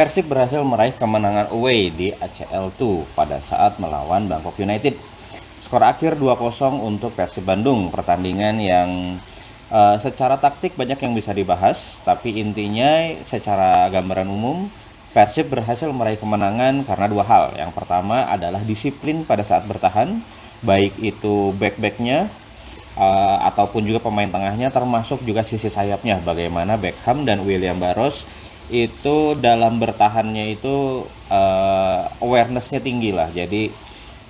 Persib berhasil meraih kemenangan away di ACL2 pada saat melawan Bangkok United. Skor akhir 2-0 untuk Persib Bandung. Pertandingan yang secara taktik banyak yang bisa dibahas, tapi intinya secara gambaran umum Persib berhasil meraih kemenangan karena dua hal. Yang pertama adalah disiplin pada saat bertahan, baik itu back-backnya ataupun juga pemain tengahnya, termasuk juga sisi sayapnya. Bagaimana Beckham dan William Barros itu dalam bertahannya itu awarenessnya tinggi lah. Jadi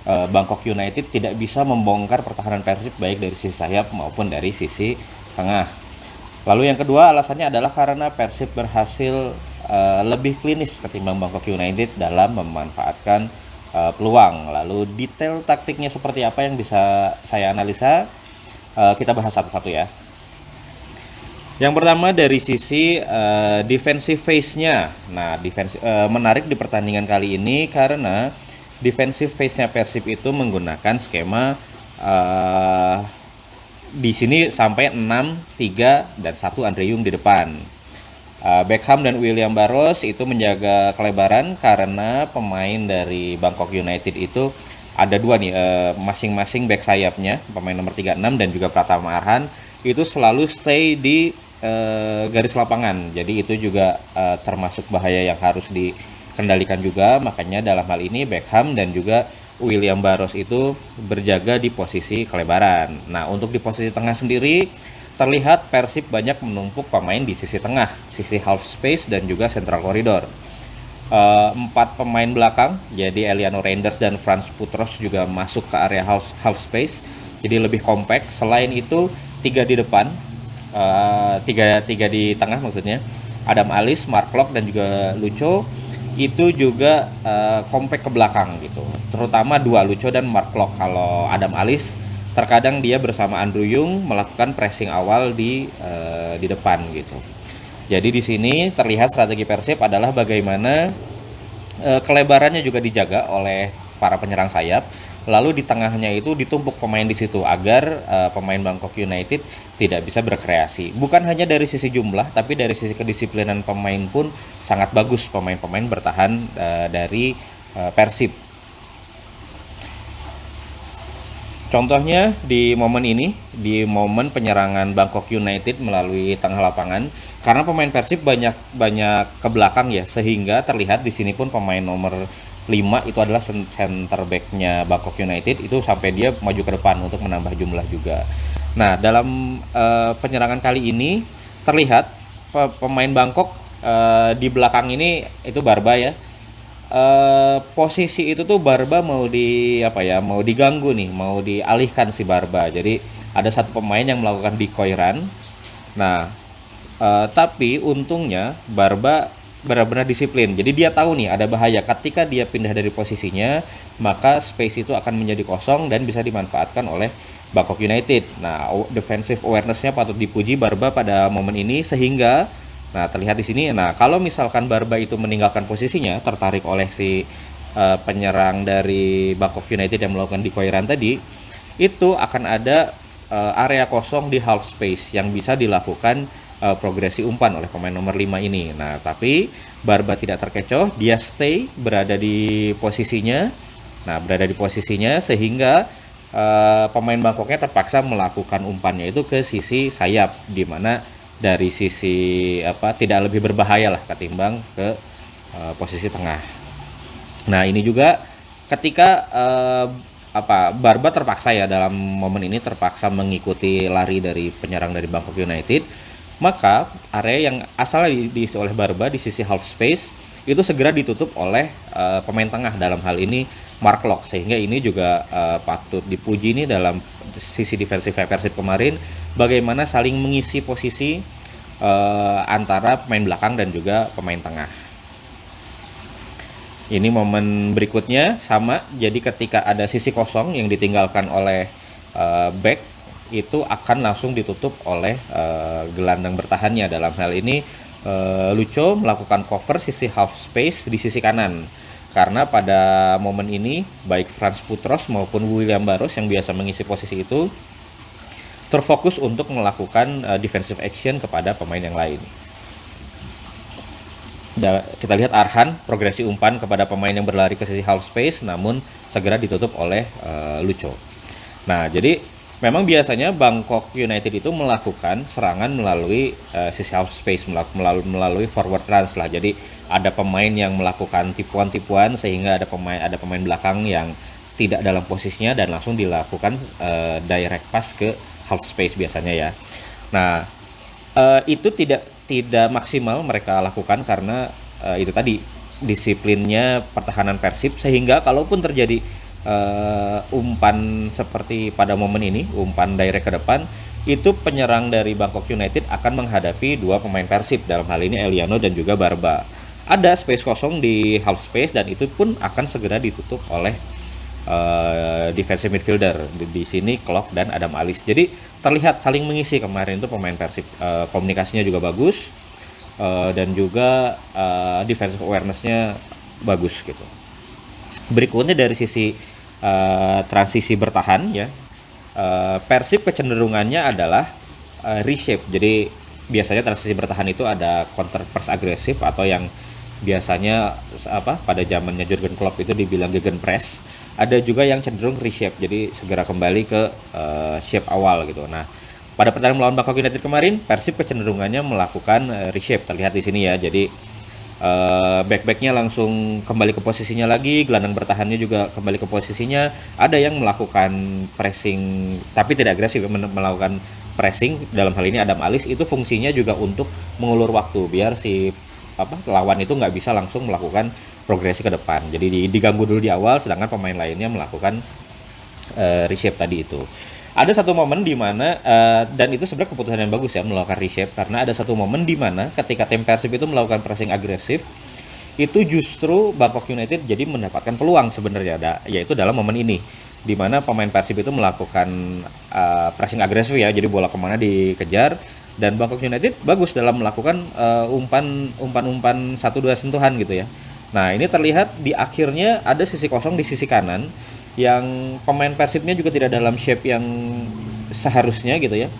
Bangkok United tidak bisa membongkar pertahanan Persib baik dari sisi sayap maupun dari sisi tengah. Lalu yang kedua alasannya adalah karena Persib berhasil lebih klinis ketimbang Bangkok United dalam memanfaatkan peluang. Lalu detail taktiknya seperti apa yang bisa saya analisa, kita bahas satu-satu ya. Yang pertama dari sisi defensive phase-nya. Nah, menarik di pertandingan kali ini karena defensive phase-nya Persib itu menggunakan skema di sini sampai 6, 3, dan 1 Andre Yung di depan. Beckham dan William Barros itu menjaga kelebaran karena pemain dari Bangkok United itu ada dua nih, masing-masing back sayapnya, pemain nomor 36 dan juga Pratama Arhan itu selalu stay di garis lapangan. Jadi itu juga termasuk bahaya yang harus dikendalikan juga. Makanya dalam hal ini Beckham dan juga William Barros itu berjaga di posisi kelebaran. Nah, untuk di posisi tengah sendiri terlihat Persib banyak menumpuk pemain di sisi tengah, sisi half space dan juga central corridor. 4 pemain belakang, jadi Eliano Reinders dan Frans Putros juga masuk ke area half space, jadi lebih compact. Selain itu 3 di depan, tiga di tengah maksudnya, Adam Alis, Mark Locke dan juga Lucho itu juga compact ke belakang gitu, terutama dua, Lucho dan Mark Locke. Kalau Adam Alis terkadang dia bersama Andrew Yung melakukan pressing awal di depan gitu. Jadi di sini terlihat strategi Persib adalah bagaimana kelebarannya juga dijaga oleh para penyerang sayap. Lalu di tengahnya itu ditumpuk pemain di situ agar pemain Bangkok United tidak bisa berkreasi. Bukan hanya dari sisi jumlah, tapi dari sisi kedisiplinan pemain pun sangat bagus pemain-pemain bertahan dari Persib. Contohnya di momen ini, di momen penyerangan Bangkok United melalui tengah lapangan, karena pemain Persib banyak ke belakang ya, sehingga terlihat di sini pun pemain nomor 5 itu adalah center back-nya Bangkok United itu sampai dia maju ke depan untuk menambah jumlah juga. Nah, dalam penyerangan kali ini terlihat pemain Bangkok di belakang ini itu Barba ya. Posisi itu tuh Barba mau diganggu nih, mau dialihkan si Barba. Jadi ada satu pemain yang melakukan decoy run. Nah, tapi untungnya Barba benar-benar disiplin. Jadi dia tahu nih ada bahaya. Ketika dia pindah dari posisinya, maka space itu akan menjadi kosong dan bisa dimanfaatkan oleh Bangkok United. Nah, defensive awareness-nya patut dipuji Barba pada momen ini sehingga terlihat di sini. Nah, kalau misalkan Barba itu meninggalkan posisinya, tertarik oleh si penyerang dari Bangkok United yang melakukan decoy run tadi, itu akan ada area kosong di half space yang bisa dilakukan progresi umpan oleh pemain nomor 5 ini. Nah, tapi Barba tidak terkecoh, dia stay berada di posisinya. Nah, berada di posisinya sehingga pemain Bangkoknya terpaksa melakukan umpannya itu ke sisi sayap, di mana dari sisi tidak lebih berbahaya lah ketimbang ke posisi tengah. Nah, ini juga ketika Barba terpaksa ya dalam momen ini terpaksa mengikuti lari dari penyerang dari Bangkok United, maka area yang asalnya diisi oleh Barba di sisi half space itu segera ditutup oleh pemain tengah, dalam hal ini Mark Locke, sehingga ini juga patut dipuji nih dalam sisi defensif Persib kemarin, bagaimana saling mengisi posisi antara pemain belakang dan juga pemain tengah. Ini momen berikutnya sama, jadi ketika ada sisi kosong yang ditinggalkan oleh back, itu akan langsung ditutup oleh gelandang bertahannya. Dalam hal ini Lucho melakukan cover sisi half space di sisi kanan. Karena pada momen ini baik Frans Putros maupun William Barros yang biasa mengisi posisi itu terfokus untuk melakukan defensive action kepada pemain yang lain. Kita lihat Arhan progresi umpan kepada pemain yang berlari ke sisi half space, namun segera ditutup oleh Lucho. Nah, jadi memang biasanya Bangkok United itu melakukan serangan melalui sisi half space, melalui forward runs lah. Jadi ada pemain yang melakukan tipuan-tipuan sehingga ada pemain belakang yang tidak dalam posisinya dan langsung dilakukan direct pass ke half space biasanya ya. Nah, itu tidak maksimal mereka lakukan karena itu tadi disiplinnya pertahanan Persib, sehingga kalaupun terjadi umpan seperti pada momen ini, umpan direct ke depan, itu penyerang dari Bangkok United akan menghadapi dua pemain Persib, dalam hal ini Eliano dan juga Barba. Ada space kosong di half space dan itu pun akan segera ditutup oleh defensive midfielder di sini Klok dan Adam Alis. Jadi terlihat saling mengisi kemarin itu pemain Persib, komunikasinya juga bagus dan juga defensive awareness-nya bagus gitu. Berikutnya dari sisi transisi bertahan ya, Persib kecenderungannya adalah reshape. Jadi biasanya transisi bertahan itu ada counter press agresif atau yang biasanya pada zamannya Jurgen Klopp itu dibilang gegen press. Ada juga yang cenderung reshape, jadi segera kembali ke shape awal gitu. Nah, pada pertandingan melawan Bangkok United kemarin, Persib kecenderungannya melakukan reshape, terlihat di sini ya. Jadi back-backnya langsung kembali ke posisinya lagi, gelandang bertahannya juga kembali ke posisinya. Ada yang melakukan pressing tapi tidak agresif, melakukan pressing, dalam hal ini Adam Alis, itu fungsinya juga untuk mengulur waktu biar si lawan itu nggak bisa langsung melakukan progresi ke depan. Jadi diganggu dulu di awal, sedangkan pemain lainnya melakukan reshape tadi itu. Ada satu momen di mana dan itu sebenarnya keputusan yang bagus ya melakukan reshape, karena ada satu momen di mana ketika tim Persib itu melakukan pressing agresif, itu justru Bangkok United jadi mendapatkan peluang sebenarnya, yaitu dalam momen ini di mana pemain Persib itu melakukan pressing agresif ya, jadi bola kemana dikejar, dan Bangkok United bagus dalam melakukan umpan 1-2 sentuhan gitu ya. Nah, ini terlihat di akhirnya ada sisi kosong di sisi kanan yang pemain Persibnya juga tidak dalam shape yang seharusnya gitu ya.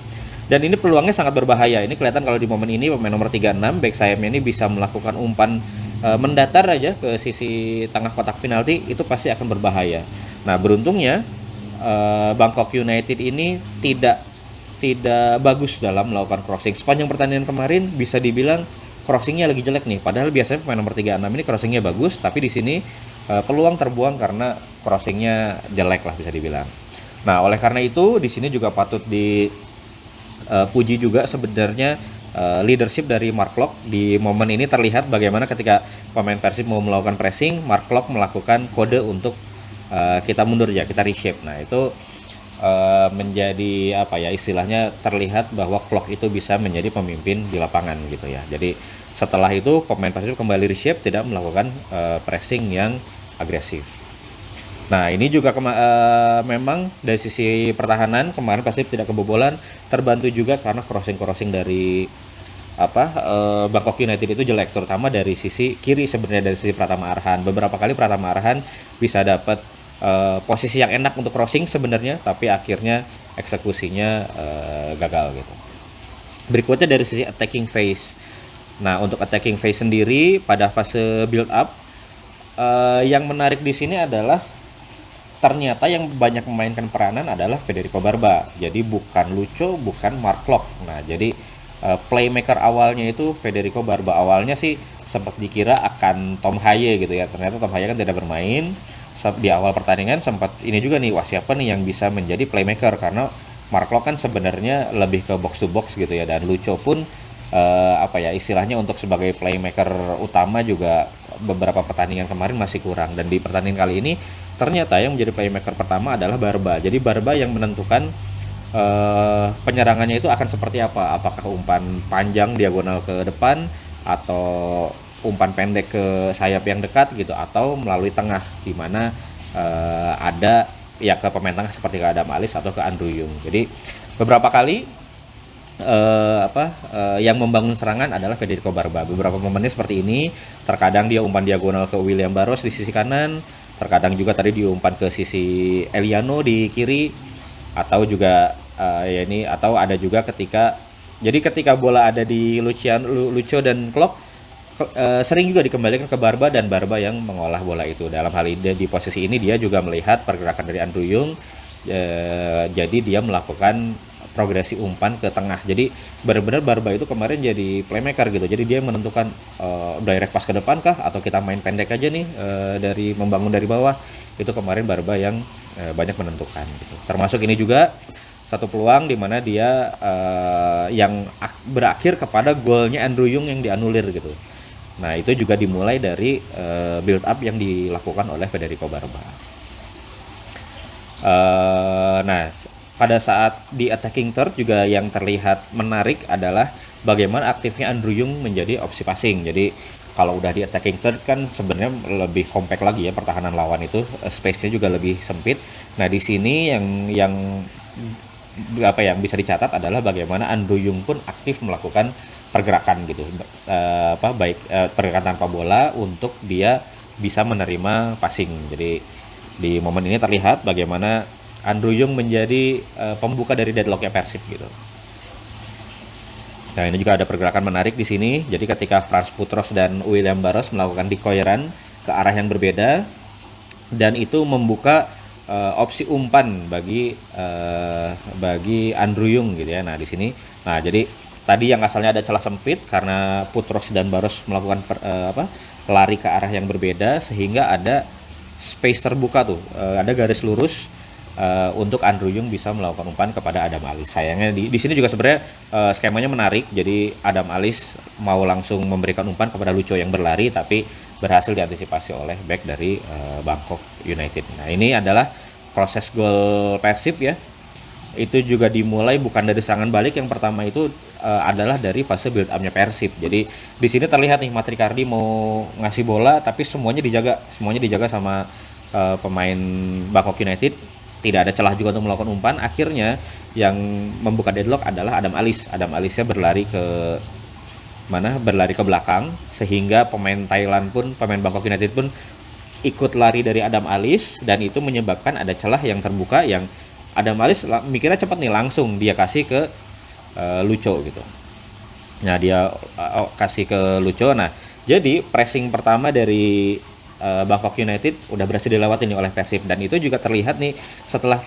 Dan ini peluangnya sangat berbahaya. Ini kelihatan kalau di momen ini pemain nomor 36 back sayapnya ini bisa melakukan umpan mendatar aja ke sisi tengah kotak penalti, itu pasti akan berbahaya. Nah, beruntungnya Bangkok United ini tidak bagus dalam melakukan crossing. Sepanjang pertandingan kemarin bisa dibilang crossingnya lagi jelek nih, padahal biasanya pemain nomor 36 ini crossingnya bagus, tapi di sini peluang terbuang karena crossingnya jelek lah bisa dibilang. Nah, oleh karena itu di sini juga patut dipuji juga sebenarnya leadership dari Mark Klok. Di momen ini terlihat bagaimana ketika pemain Persib mau melakukan pressing, Mark Klok melakukan kode untuk kita mundur ya, kita reshape. Nah, itu menjadi istilahnya terlihat bahwa Klok itu bisa menjadi pemimpin di lapangan gitu ya. Jadi setelah itu pemain Persib kembali reshape, tidak melakukan pressing yang agresif. Nah, ini juga memang dari sisi pertahanan kemarin Persib tidak kebobolan, terbantu juga karena crossing dari Bangkok United itu jelek, terutama dari sisi kiri sebenarnya, dari sisi Pratama Arhan. Beberapa kali Pratama Arhan bisa dapat posisi yang enak untuk crossing sebenarnya, tapi akhirnya eksekusinya gagal gitu. Berikutnya dari sisi attacking phase. Nah, untuk attacking phase sendiri pada fase build up yang menarik di sini adalah ternyata yang banyak memainkan peranan adalah Federico Barba. Jadi bukan Lucho, bukan Mark Klok. Nah, jadi playmaker awalnya itu Federico Barba. Awalnya sih sempat dikira akan Tom Haye gitu ya. Ternyata Tom Haye kan tidak bermain. Di awal pertandingan sempat ini juga nih, wah siapa nih yang bisa menjadi playmaker, karena Mark Klok kan sebenarnya lebih ke box to box gitu ya, dan Lucho pun istilahnya untuk sebagai playmaker utama juga beberapa pertandingan kemarin masih kurang, dan di pertandingan kali ini ternyata yang menjadi playmaker pertama adalah Barba. Jadi Barba yang menentukan penyerangannya itu akan seperti apa, apakah umpan panjang diagonal ke depan atau umpan pendek ke sayap yang dekat gitu, atau melalui tengah di mana ada ya ke pemain tengah seperti ke Adam Alis atau ke Andrew Yung. Jadi beberapa kali yang membangun serangan adalah Federico Barba. Beberapa momennya seperti ini, terkadang dia umpan diagonal ke William Barros di sisi kanan, terkadang juga tadi diumpan ke sisi Eliano di kiri, atau juga atau ada juga ketika bola ada di Lucho dan Klok, sering juga dikembalikan ke Barba dan Barba yang mengolah bola itu. Dalam hal ini di posisi ini dia juga melihat pergerakan dari Andrew Yung, jadi dia melakukan progresi umpan ke tengah. Jadi benar-benar Barba itu kemarin jadi playmaker gitu. Jadi dia menentukan direct pass ke depan kah atau kita main pendek aja nih, dari membangun dari bawah. Itu kemarin Barba yang banyak menentukan gitu. Termasuk ini juga satu peluang di mana dia yang berakhir kepada golnya Andrew Yung yang dianulir gitu. Nah, itu juga dimulai dari build up yang dilakukan oleh Federico Barba. Nah, pada saat di attacking third juga yang terlihat menarik adalah bagaimana aktifnya Andrew Yung menjadi opsi passing. Jadi kalau udah di attacking third kan sebenarnya lebih compact lagi ya pertahanan lawan itu, space-nya juga lebih sempit. Nah, di sini yang apa yang bisa dicatat adalah bagaimana Andrew Yung pun aktif melakukan pergerakan gitu, pergerakan tanpa bola untuk dia bisa menerima passing. Jadi di momen ini terlihat bagaimana Andrew Yung menjadi pembuka dari deadlocknya Persib gitu. Nah, ini juga ada pergerakan menarik di sini. Jadi ketika Frans Putros dan William Barros melakukan decoy run ke arah yang berbeda, dan itu membuka opsi umpan bagi Andrew Yung gitu ya. Nah, di sini, nah jadi tadi yang asalnya ada celah sempit karena Putros dan Barros melakukan lari ke arah yang berbeda, sehingga ada space terbuka tuh, ada garis lurus untuk Andrew Yung bisa melakukan umpan kepada Adam Alis. Sayangnya di sini juga sebenarnya skemanya menarik. Jadi Adam Alis mau langsung memberikan umpan kepada Lucho yang berlari, tapi berhasil diantisipasi oleh back dari Bangkok United. Nah, ini adalah proses gol Persib ya. Itu juga dimulai bukan dari serangan balik, yang pertama itu adalah dari fase build up-nya Persib. Jadi di sini terlihat nih Matrikardi mau ngasih bola tapi semuanya dijaga sama pemain Bangkok United. Tidak ada celah juga untuk melakukan umpan. Akhirnya yang membuka deadlock adalah Adam Alis. Adam Alisnya berlari ke belakang, sehingga pemain Bangkok United pun ikut lari dari Adam Alis, dan itu menyebabkan ada celah yang terbuka yang Adam Alis mikirnya cepat nih, langsung dia kasih ke Lucho gitu. Nah, dia kasih ke Lucho. Nah, jadi pressing pertama dari Bangkok United udah berhasil dilewati nih oleh Persib, dan itu juga terlihat nih setelah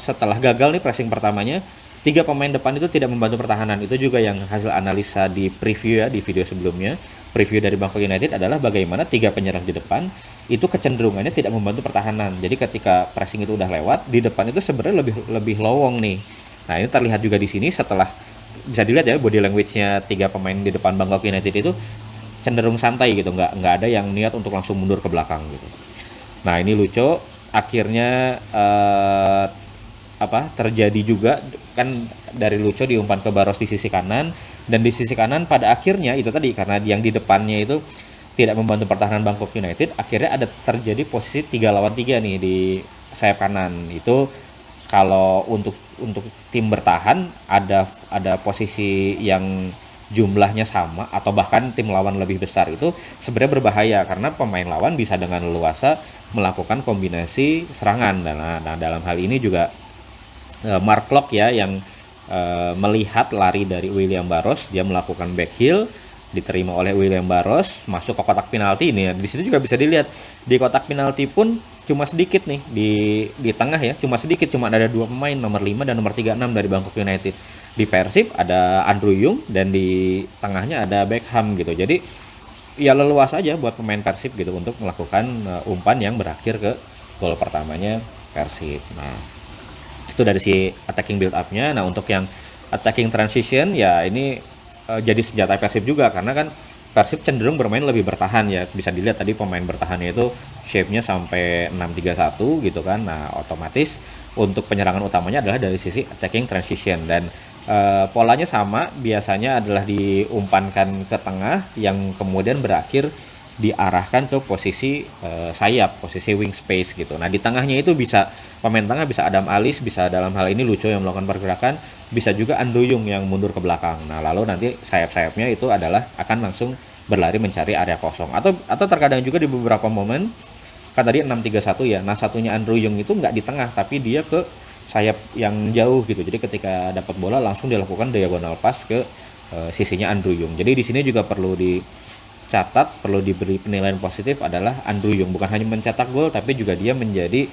setelah gagal nih pressing pertamanya, 3 pemain depan itu tidak membantu pertahanan. Itu juga yang hasil analisa di preview ya, di video sebelumnya. Preview dari Bangkok United adalah bagaimana 3 penyerang di depan itu kecenderungannya tidak membantu pertahanan. Jadi ketika pressing itu udah lewat, di depan itu sebenarnya lebih lowong nih. Nah, ini terlihat juga di sini setelah bisa dilihat ya body language-nya 3 pemain di depan Bangkok United itu cenderung santai gitu, nggak ada yang niat untuk langsung mundur ke belakang gitu. Nah, ini Lucho akhirnya terjadi juga kan, dari Lucho diumpan ke Barros di sisi kanan, dan di sisi kanan pada akhirnya itu tadi karena yang di depannya itu tidak membantu pertahanan Bangkok United, akhirnya ada terjadi posisi 3 lawan 3 nih di sayap kanan. Itu kalau untuk tim bertahan ada posisi yang jumlahnya sama atau bahkan tim lawan lebih besar, itu sebenarnya berbahaya karena pemain lawan bisa dengan leluasa melakukan kombinasi serangan. Nah, dalam hal ini juga Mark Locke ya yang melihat lari dari William Barros, dia melakukan back heel, diterima oleh William Barros, masuk ke kotak penalti ini. Di sini juga bisa dilihat di kotak penalti pun cuma sedikit nih di tengah ya, cuma ada 2 pemain, nomor 5 dan nomor 36 dari Bangkok United. Di Persib ada Andrew Yung dan di tengahnya ada Beckham gitu. Jadi ya leluasa aja buat pemain Persib gitu untuk melakukan umpan yang berakhir ke gol pertamanya Persib. Nah, itu dari si attacking build up-nya. Nah, untuk yang attacking transition ya ini jadi senjata Persib juga, karena kan Persib cenderung bermain lebih bertahan ya. Bisa dilihat tadi pemain bertahannya itu shape-nya sampai 6-3-1 gitu kan. Nah, otomatis untuk penyerangan utamanya adalah dari sisi attacking transition, dan polanya sama, biasanya adalah diumpankan ke tengah yang kemudian berakhir diarahkan ke posisi sayap, posisi wing space gitu. Nah, di tengahnya itu bisa pemain tengah, bisa Adam Alis, bisa dalam hal ini Lucho yang melakukan pergerakan, bisa juga Andrew Yung yang mundur ke belakang. Nah, lalu nanti sayap-sayapnya itu adalah akan langsung berlari mencari area kosong, atau terkadang juga di beberapa momen kan tadi 6-3-1 ya. Nah, satunya Andrew Yung itu nggak di tengah tapi dia ke sayap yang jauh gitu. Jadi ketika dapat bola langsung dilakukan diagonal pass ke sisinya Andrew Yung. Jadi di sini juga perlu dicatat, perlu diberi penilaian positif adalah Andrew Yung, bukan hanya mencetak gol tapi juga dia menjadi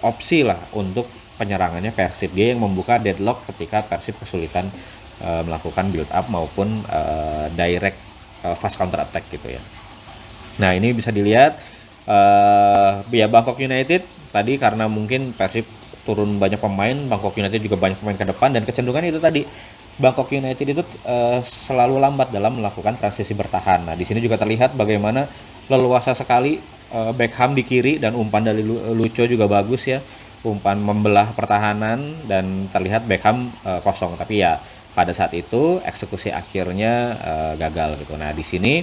opsi lah untuk penyerangannya Persib. Dia yang membuka deadlock ketika Persib kesulitan melakukan build up maupun direct fast counter attack gitu ya. Nah ini bisa dilihat ya Bangkok United tadi karena mungkin Persib turun banyak pemain, Bangkok United juga banyak pemain ke depan, dan kecenderungan itu tadi Bangkok United itu selalu lambat dalam melakukan transisi bertahan. Nah di sini juga terlihat bagaimana leluasa sekali Beckham di kiri, dan umpan dari Lucho juga bagus ya, umpan membelah pertahanan, dan terlihat Beckham kosong. Tapi ya pada saat itu eksekusi akhirnya gagal gitu. Nah di sini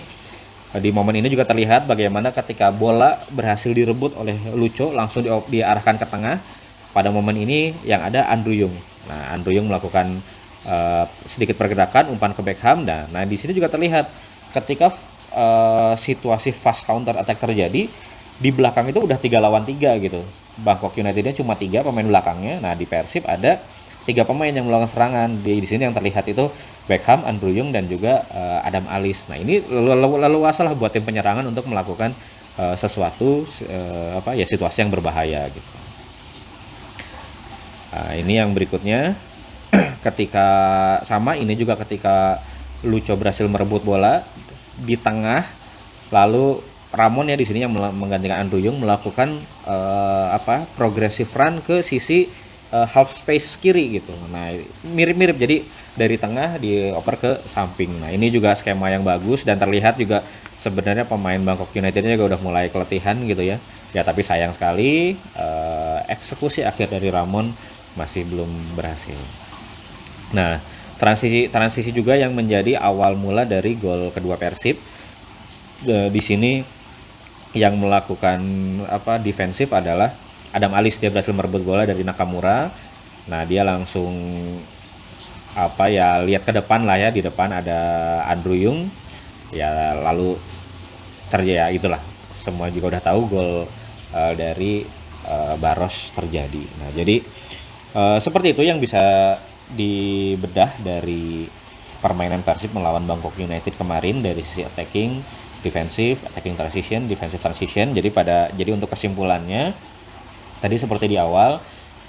di momen ini juga terlihat bagaimana ketika bola berhasil direbut oleh Lucho langsung diarahkan ke tengah. Pada momen ini yang ada Andrew Yung. Nah Andrew Yung melakukan sedikit pergerakan, umpan ke Beckham. Nah di sini juga terlihat ketika situasi fast counter attack terjadi, di belakang itu udah 3 lawan 3 gitu. Bangkok Unitednya cuma 3 pemain belakangnya. Nah di Persib ada 3 pemain yang melakukan serangan. Di sini yang terlihat itu Beckham, Andrew Yung, dan juga Adam Alis. Nah ini leluasa lah buat tim penyerangan untuk melakukan sesuatu situasi yang berbahaya gitu. Nah, ini yang berikutnya ketika ini juga ketika Lucho berhasil merebut bola di tengah, lalu Ramon ya di sini yang menggantikan Andrew Yung melakukan progressive run ke sisi half space kiri gitu. Nah mirip-mirip, jadi dari tengah dioper ke samping. Nah ini juga skema yang bagus, dan terlihat juga sebenarnya pemain Bangkok Unitednya juga udah mulai keletihan gitu ya. Ya tapi sayang sekali eksekusi akhir dari Ramon masih belum berhasil. Nah transisi juga yang menjadi awal mula dari gol kedua Persib. Di sini yang melakukan defensif adalah Adam Alis. Dia berhasil merebut bola dari Nakamura. Nah dia langsung lihat ke depan lah ya, di depan ada Andrew Yung ya, lalu terjadi itulah, semua juga udah tahu gol dari Baros terjadi. Nah jadi seperti itu yang bisa dibedah dari permainan Persib melawan Bangkok United kemarin dari sisi attacking, defensive, attacking transition, defensive transition. Jadi untuk kesimpulannya tadi seperti di awal,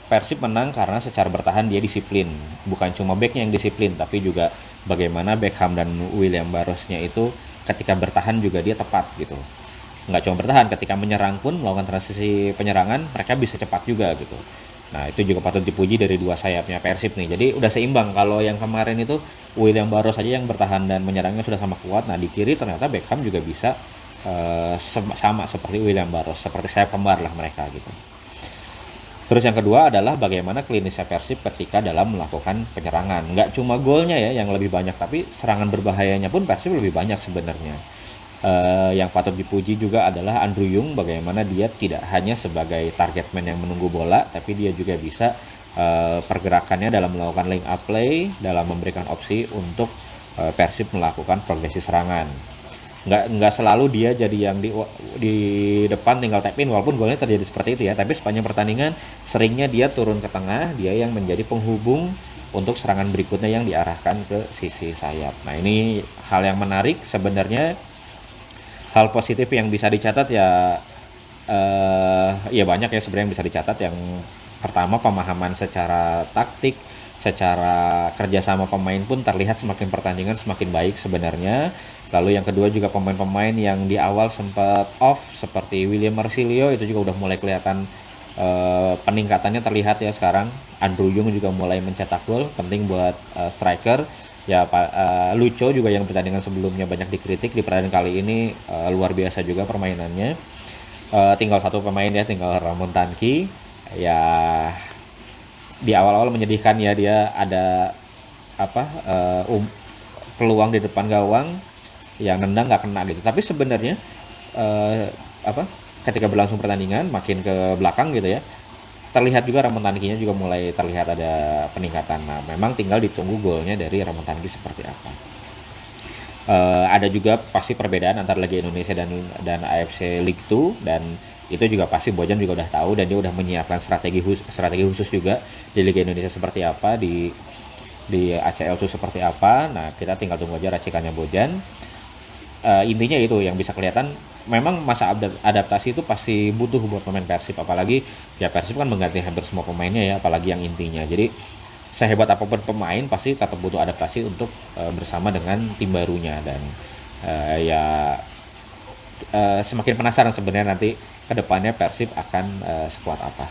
Persib menang karena secara bertahan dia disiplin. Bukan cuma backnya yang disiplin, tapi juga bagaimana Beckham dan William Barosnya itu ketika bertahan juga dia tepat gitu. Nggak cuma bertahan, ketika menyerang pun melakukan transisi penyerangan mereka bisa cepat juga gitu. Nah itu juga patut dipuji dari dua sayapnya Persib nih. Jadi udah seimbang. Kalau yang kemarin itu William Baros saja yang bertahan dan menyerangnya sudah sama kuat. Nah di kiri ternyata Beckham juga bisa sama seperti William Baros, seperti sayap kembar lah mereka gitu. Terus yang kedua adalah bagaimana klinisnya Persib ketika dalam melakukan penyerangan. Nggak cuma golnya ya yang lebih banyak, tapi serangan berbahayanya pun Persib lebih banyak sebenarnya. Yang patut dipuji juga adalah Andrew Yung, bagaimana dia tidak hanya sebagai target man yang menunggu bola, tapi dia juga bisa pergerakannya dalam melakukan link up play, dalam memberikan opsi untuk Persib melakukan progresi serangan. Nggak selalu dia jadi yang di depan tinggal tap in, walaupun golnya terjadi seperti itu ya, tapi sepanjang pertandingan seringnya dia turun ke tengah, dia yang menjadi penghubung untuk serangan berikutnya yang diarahkan ke sisi sayap. Nah ini hal yang menarik sebenarnya. Hal positif yang bisa dicatat ya banyak ya sebenarnya yang bisa dicatat. Yang pertama, pemahaman secara taktik, secara kerjasama pemain pun terlihat semakin pertandingan semakin baik sebenarnya. Lalu yang kedua juga pemain-pemain yang di awal sempat off seperti William Marsilio itu juga udah mulai kelihatan peningkatannya terlihat ya sekarang. Andrew Yung juga mulai mencetak gol, penting buat striker. Ya Lucho juga yang pertandingan sebelumnya banyak dikritik, di pertandingan kali ini luar biasa juga permainannya. Tinggal satu pemain ya, tinggal Ramon Tanki. Ya di awal-awal menyedihkan ya, dia ada peluang di depan gawang yang nendang nggak kena gitu. Tapi sebenarnya ketika berlangsung pertandingan makin ke belakang gitu ya, terlihat juga Ramon Tankinya juga mulai terlihat ada peningkatan. Nah memang tinggal ditunggu golnya dari Ramon Tanki seperti apa. Ada juga pasti perbedaan antara Liga Indonesia dan AFC League 2, dan itu juga pasti Bojan juga udah tahu, dan dia udah menyiapkan strategi khusus juga di Liga Indonesia seperti apa. di ACL itu seperti apa. Nah, kita tinggal tunggu aja racikannya Bojan. Intinya itu yang bisa kelihatan, memang masa adaptasi itu pasti butuh buat pemain Persib, apalagi ya Persib kan mengganti hampir semua pemainnya ya, apalagi yang intinya. Jadi sehebat apapun pemain pasti tetap butuh adaptasi untuk bersama dengan tim barunya. Dan ya semakin penasaran sebenarnya nanti kedepannya Persib akan sekuat apa.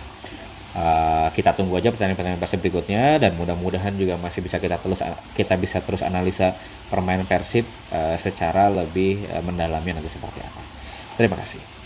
Kita tunggu aja pertandingan Persib berikutnya, dan mudah-mudahan juga masih bisa kita bisa terus analisa permainan Persib secara lebih mendalamnya nanti seperti apa. Terima kasih.